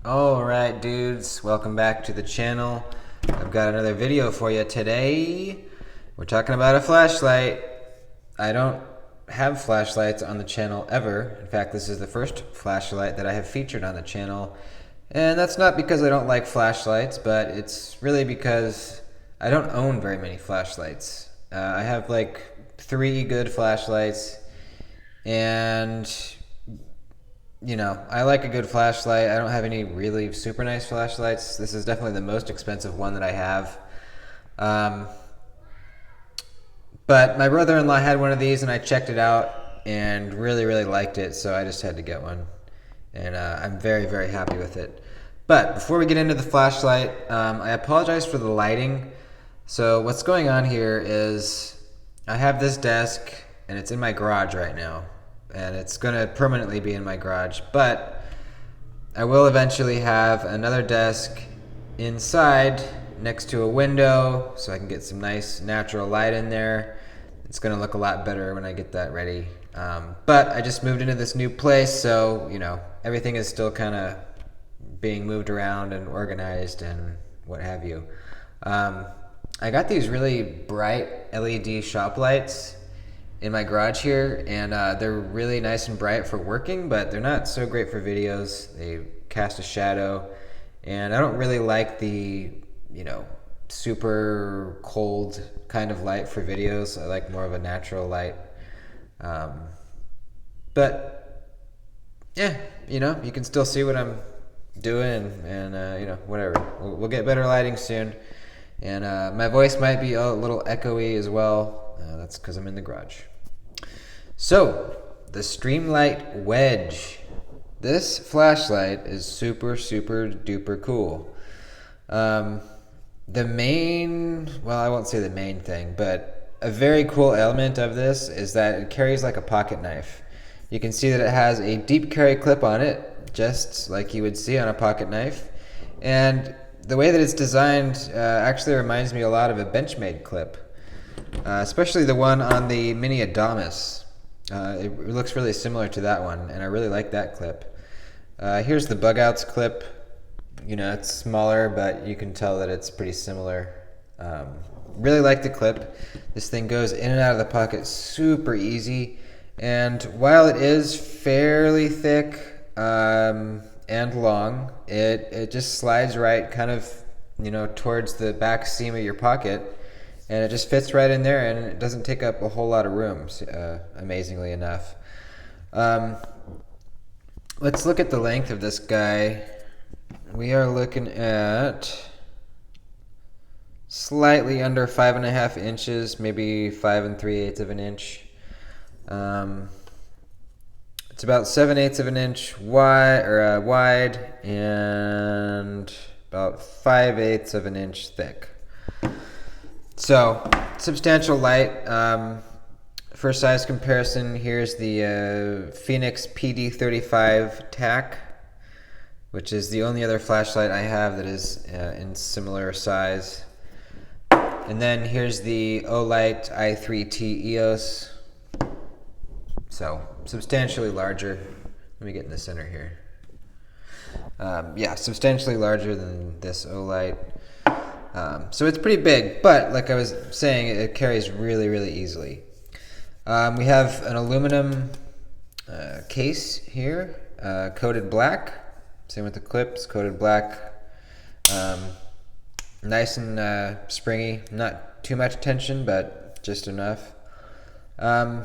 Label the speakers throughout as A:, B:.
A: Alright dudes, welcome back to the channel. I've got another video for you today. We're talking about a flashlight. I don't have flashlights on the channel ever. In fact, this is the first flashlight that I have featured on the channel. And that's not because I don't like flashlights, but it's really because I don't own very many flashlights. I have like 3 good flashlights, and I like a good flashlight. I don't have any really super nice flashlights. This is definitely the most expensive one that I have. But my brother-in-law had one of these and I checked it out and really, really liked it, so I just had to get one. And I'm very, very happy with it. But before we get into the flashlight, I apologize for the lighting. So what's going on here is I have this desk and it's in my garage right now. And it's going to permanently be in my garage, but I will eventually have another desk inside next to a window so I can get some nice natural light in there. It's going to look a lot better when I get that ready. But I just moved into this new place, so everything is still kind of being moved around and organized and what have you. I got these really bright LED shop lights in my garage here, and they're really nice and bright for working, but they're not so great for videos. They cast a shadow, and I don't really like the super cold kind of light for videos. I like more of a natural light. But yeah, you can still see what I'm doing, and whatever. We'll get better lighting soon, and my voice might be a little echoey as well. That's because I'm in the garage. So, the Streamlight Wedge. This flashlight is super, super duper cool. I won't say the main thing, but a very cool element of this is that it carries like a pocket knife. You can see that it has a deep carry clip on it, just like you would see on a pocket knife. And the way that it's designed actually reminds me a lot of a Benchmade clip. Especially the one on the Mini Adamas. It looks really similar to that one, and I really like that clip. Here's the bug outs clip. It's smaller, but you can tell that it's pretty similar. Really like the clip. This thing goes in and out of the pocket super easy, and while it is fairly thick and long, it just slides right kind of towards the back seam of your pocket. And it just fits right in there, and it doesn't take up a whole lot of room, amazingly enough. Let's look at the length of this guy. We are looking at slightly under 5.5 inches, maybe 5 3/8 of an inch. It's about 7/8 of an inch wide, and about 5/8 of an inch thick. So, substantial light. For size comparison, here's the Phoenix PD35 TAC, which is the only other flashlight I have that is in similar size. And then here's the Olight i3T EOS. So, substantially larger. Let me get in the center here. Substantially larger than this Olight. So it's pretty big, but like I was saying, it carries really, really easily. We have an aluminum case here, coated black. Same with the clips, coated black. Nice and springy, not too much tension, but just enough. Now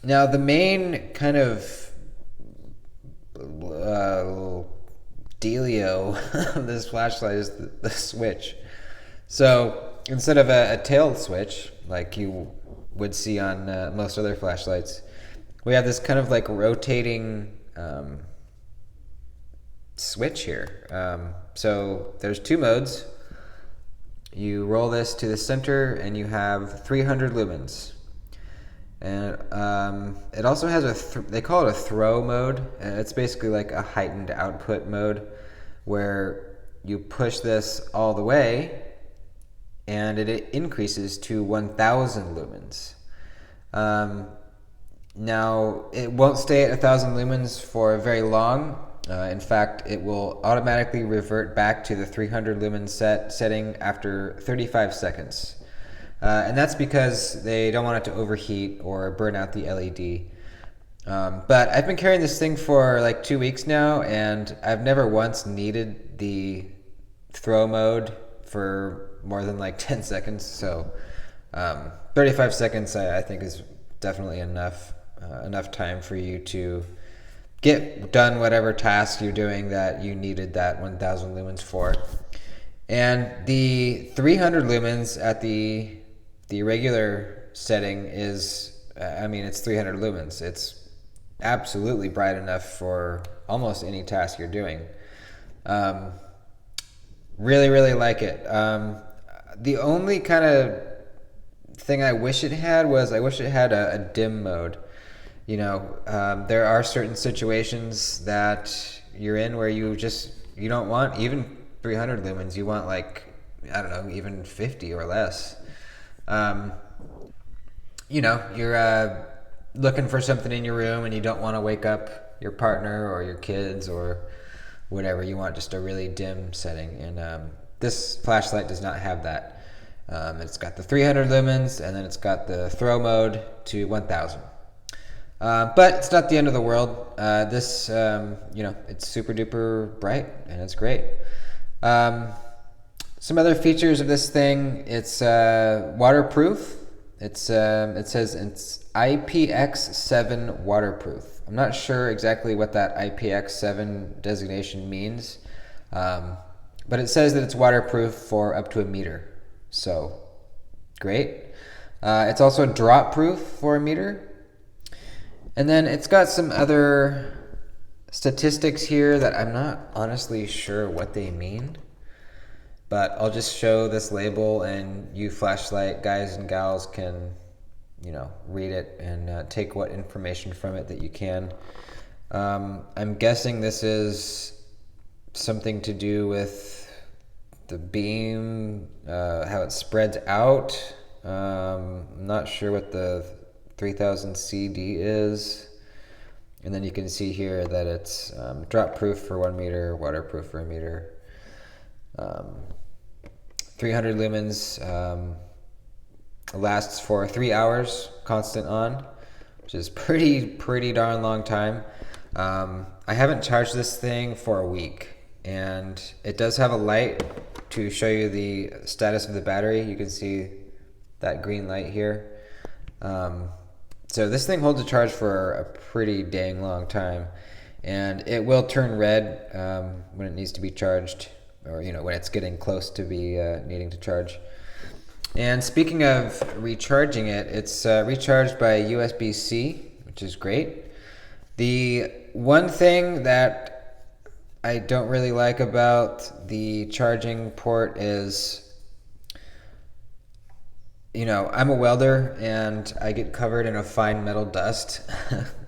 A: the main kind of dealio of this flashlight is the switch. So instead of a tailed switch like you would see on most other flashlights, we have this kind of like rotating switch here. So there's 2 modes. You roll this to the center and you have 300 lumens. And it also has they call it a throw mode. It's basically like a heightened output mode where you push this all the way and it increases to 1,000 lumens. Now, it won't stay at 1,000 lumens for very long. In fact, it will automatically revert back to the 300 lumen setting after 35 seconds. And that's because they don't want it to overheat or burn out the LED. But I've been carrying this thing for like 2 weeks now, and I've never once needed the throw mode for more than like 10 seconds. So 35 seconds I think is definitely enough time for you to get done whatever task you're doing that you needed that 1000 lumens for. And the 300 lumens at the regular setting is, it's 300 lumens. It's absolutely bright enough for almost any task you're doing. Really, really like it. The only kind of thing I wish it had was a dim mode. There are certain situations that you're in where you don't want even 300 lumens. You want even 50 or less. You're looking for something in your room and you don't want to wake up your partner or your kids or whatever. You want just a really dim setting, and this flashlight does not have that. It's got the 300 lumens, and then it's got the throw mode to 1000. But it's not the end of the world. It's super duper bright and it's great. Some other features of this thing: it's waterproof. It says it's IPX7 waterproof. I'm not sure exactly what that IPX7 designation means, but it says that it's waterproof for up to 1 meter. So, great. It's also drop proof for 1 meter. And then it's got some other statistics here that I'm not honestly sure what they mean. But I'll just show this label, and you flashlight guys and gals can, read it and take what information from it that you can. I'm guessing this is something to do with the beam, how it spreads out. I'm not sure what the 3000 CD is. And then you can see here that it's drop proof for 1 meter, waterproof for 1 meter. 300 lumens lasts for 3 hours constant on, which is pretty darn long time. I haven't charged this thing for a week, and it does have a light to show you the status of the battery. You can see that green light here. So this thing holds a charge for a pretty dang long time, and it will turn red when it needs to be charged, or when it's getting close to be needing to charge. And speaking of recharging it, it's recharged by USB-C, which is great. The one thing that I don't really like about the charging port is, I'm a welder and I get covered in a fine metal dust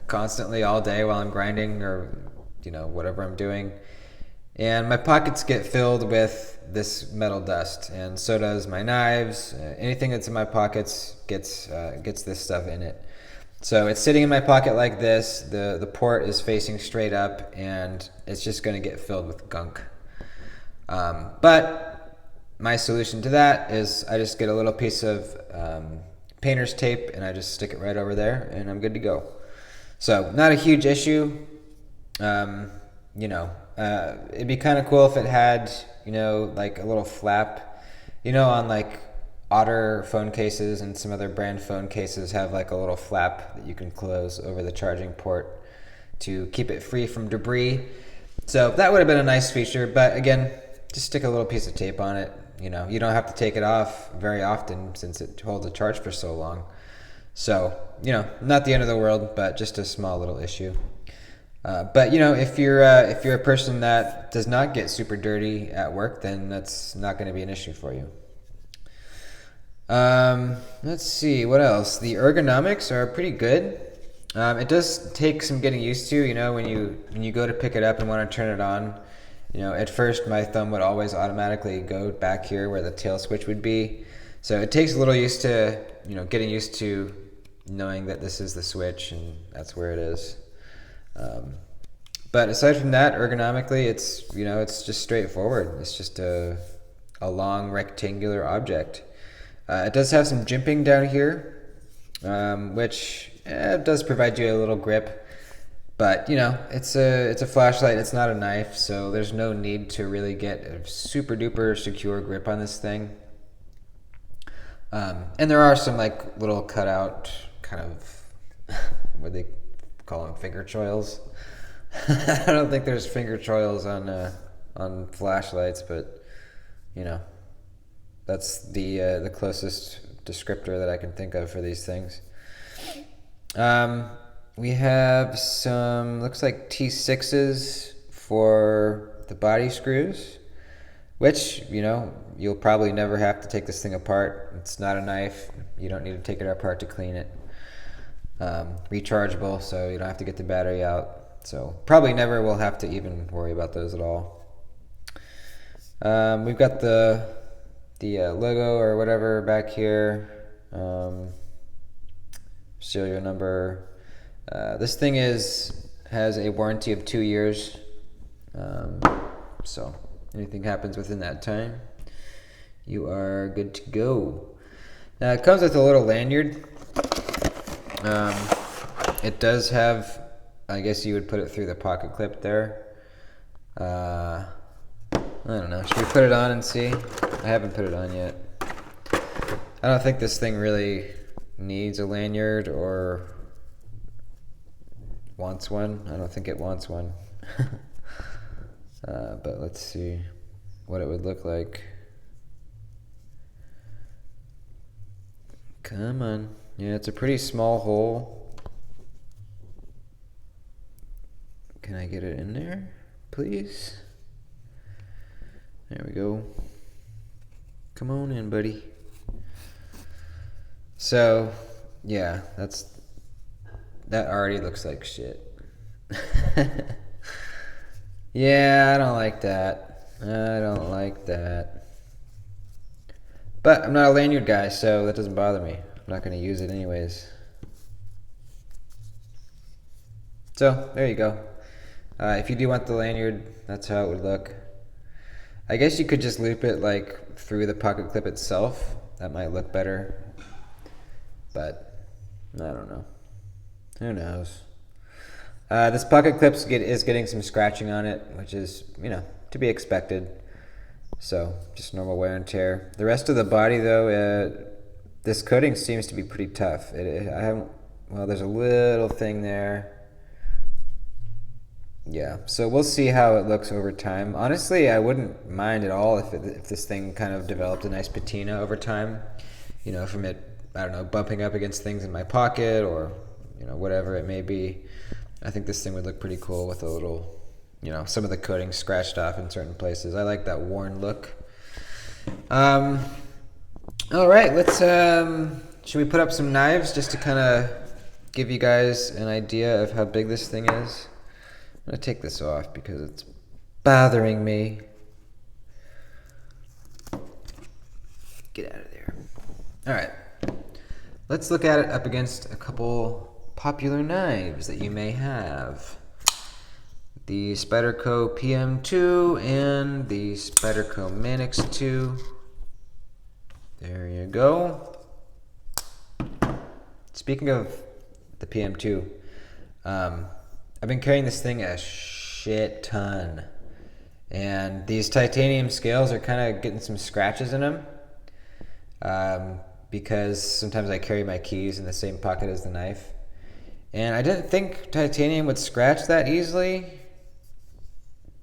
A: constantly all day while I'm grinding or, whatever I'm doing. And my pockets get filled with this metal dust, and so does my knives. Anything that's in my pockets gets this stuff in it. So it's sitting in my pocket like this. The port is facing straight up, and it's just going to get filled with gunk. But my solution to that is I just get a little piece of painter's tape and I just stick it right over there, and I'm good to go. So not a huge issue. It'd be kind of cool if it had, like a little flap, on like Otter phone cases and some other brand phone cases have like a little flap that you can close over the charging port to keep it free from debris. So that would have been a nice feature, but again, just stick a little piece of tape on it. You don't have to take it off very often since it holds a charge for so long. So, not the end of the world, but just a small little issue. But if you're a person that does not get super dirty at work, then that's not going to be an issue for you. Let's see, what else? The ergonomics are pretty good. It does take some getting used to, when you go to pick it up and want to turn it on. At first my thumb would always automatically go back here where the tail switch would be. So it takes a little getting used to knowing that this is the switch and that's where it is. But aside from that, ergonomically, it's just straightforward. It's just a long rectangular object. It does have some jimping down here, which does provide you a little grip. But it's a flashlight. It's not a knife, so there's no need to really get a super duper secure grip on this thing. And there are some like little cutout kind of what they call them, finger choils. I don't think there's finger choils on flashlights, but that's the closest descriptor that I can think of for these things. We have some, looks like T6s for the body screws, which, you'll probably never have to take this thing apart. It's not a knife. You don't need to take it apart to clean it. Rechargeable, so you don't have to get the battery out. So probably never will have to even worry about those at all. We've got the logo or whatever back here. Serial number. This thing has a warranty of 2 years, so anything happens within that time, you are good to go. Now it comes with a little lanyard. It does have, I guess you would put it through the pocket clip there. I don't know, should we put it on and see? I haven't put it on yet. I don't think this thing really needs a lanyard or wants one. I don't think it wants one. But let's see what it would look like. Come on. Yeah, it's a pretty small hole. Can I get it in there, please? There we go. Come on in, buddy. So, yeah, that already looks like shit. Yeah, I don't like that. I don't like that. But I'm not a lanyard guy, so that doesn't bother me. I'm not going to use it anyways. So, there you go. If you do want the lanyard, that's how it would look. I guess you could just loop it like through the pocket clip itself. That might look better. But, I don't know. Who knows? This pocket clip is getting some scratching on it, which is, to be expected. So, just normal wear and tear. The rest of the body, though, this coating seems to be pretty tough. There's a little thing there. Yeah, so we'll see how it looks over time. Honestly, I wouldn't mind at all if this thing kind of developed a nice patina over time. From it, I don't know, bumping up against things in my pocket or, whatever it may be. I think this thing would look pretty cool with a little, some of the coating scratched off in certain places. I like that worn look. All right, should we put up some knives just to kind of give you guys an idea of how big this thing is? I'm going to take this off because it's bothering me. Get out of there. All right, let's look at it up against a couple popular knives that you may have. The Spyderco Pm2 and the Spyderco Manix 2. There you go. Speaking of the Pm2, I've been carrying this thing a shit ton. And these titanium scales are kind of getting some scratches in them. Because sometimes I carry my keys in the same pocket as the knife. And I didn't think titanium would scratch that easily,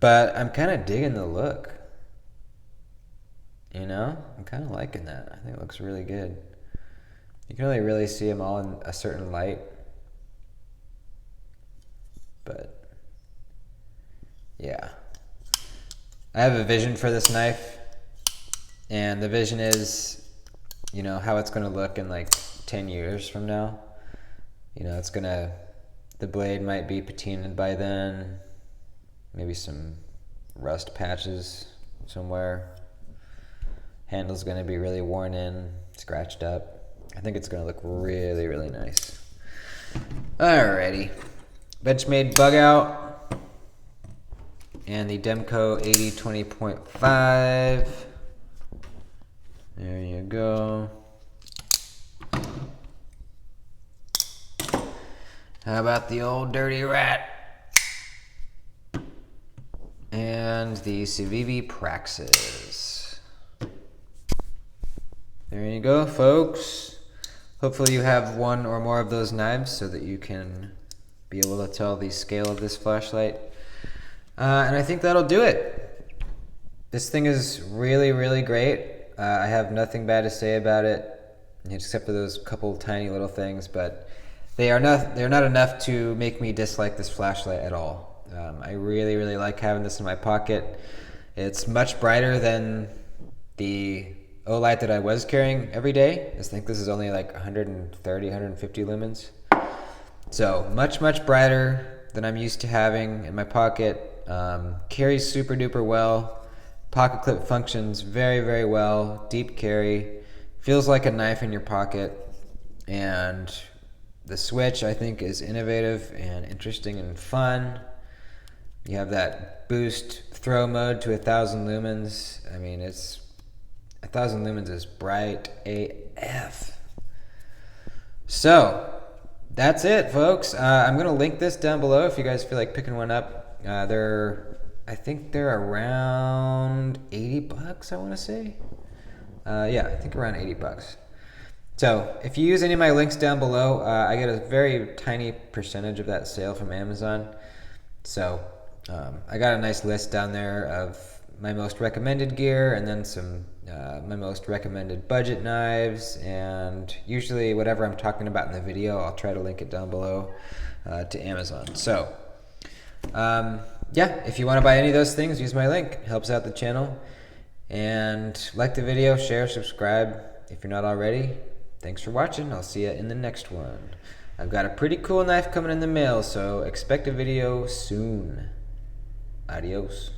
A: but I'm kind of digging the look. I'm kind of liking that. I think it looks really good. You can only really see them all in a certain light. But, yeah. I have a vision for this knife, and the vision is, how it's going to look in like 10 years from now. The blade might be patinaed by then, maybe some rust patches somewhere. Handle's going to be really worn in, scratched up. I think it's going to look really, really nice. Alrighty. Benchmade bug out. and the Demco 80-20.5. There you go. How about the old dirty rat? And the Civivi Praxis. There you go, folks. Hopefully you have one or more of those knives so that you can be able to tell the scale of this flashlight. And I think that'll do it. This thing is really, really great. I have nothing bad to say about it, except for those couple tiny little things, but they're not enough to make me dislike this flashlight at all. I really, really like having this in my pocket. It's much brighter than the O-light that I was carrying every day. I think this is only like 130, 150 lumens. So much, much brighter than I'm used to having in my pocket. Carries super duper well. Pocket clip functions very, very well. Deep carry. Feels like a knife in your pocket. And the switch, I think, is innovative and interesting and fun. You have that boost throw mode to 1,000 lumens. I mean, 1,000 lumens is bright AF. So, that's it, folks. I'm going to link this down below if you guys feel like picking one up. I think they're around 80 bucks, I want to say. Yeah, I think around 80 bucks. So, if you use any of my links down below, I get a very tiny percentage of that sale from Amazon. So, I got a nice list down there of my most recommended gear, and then some my most recommended budget knives, and usually whatever I'm talking about in the video, I'll try to link it down below to Amazon. So, yeah, if you want to buy any of those things, use my link. It helps out the channel. And like the video, share, subscribe if you're not already. Thanks for watching. I'll see you in the next one. I've got a pretty cool knife coming in the mail, so expect a video soon. Adios.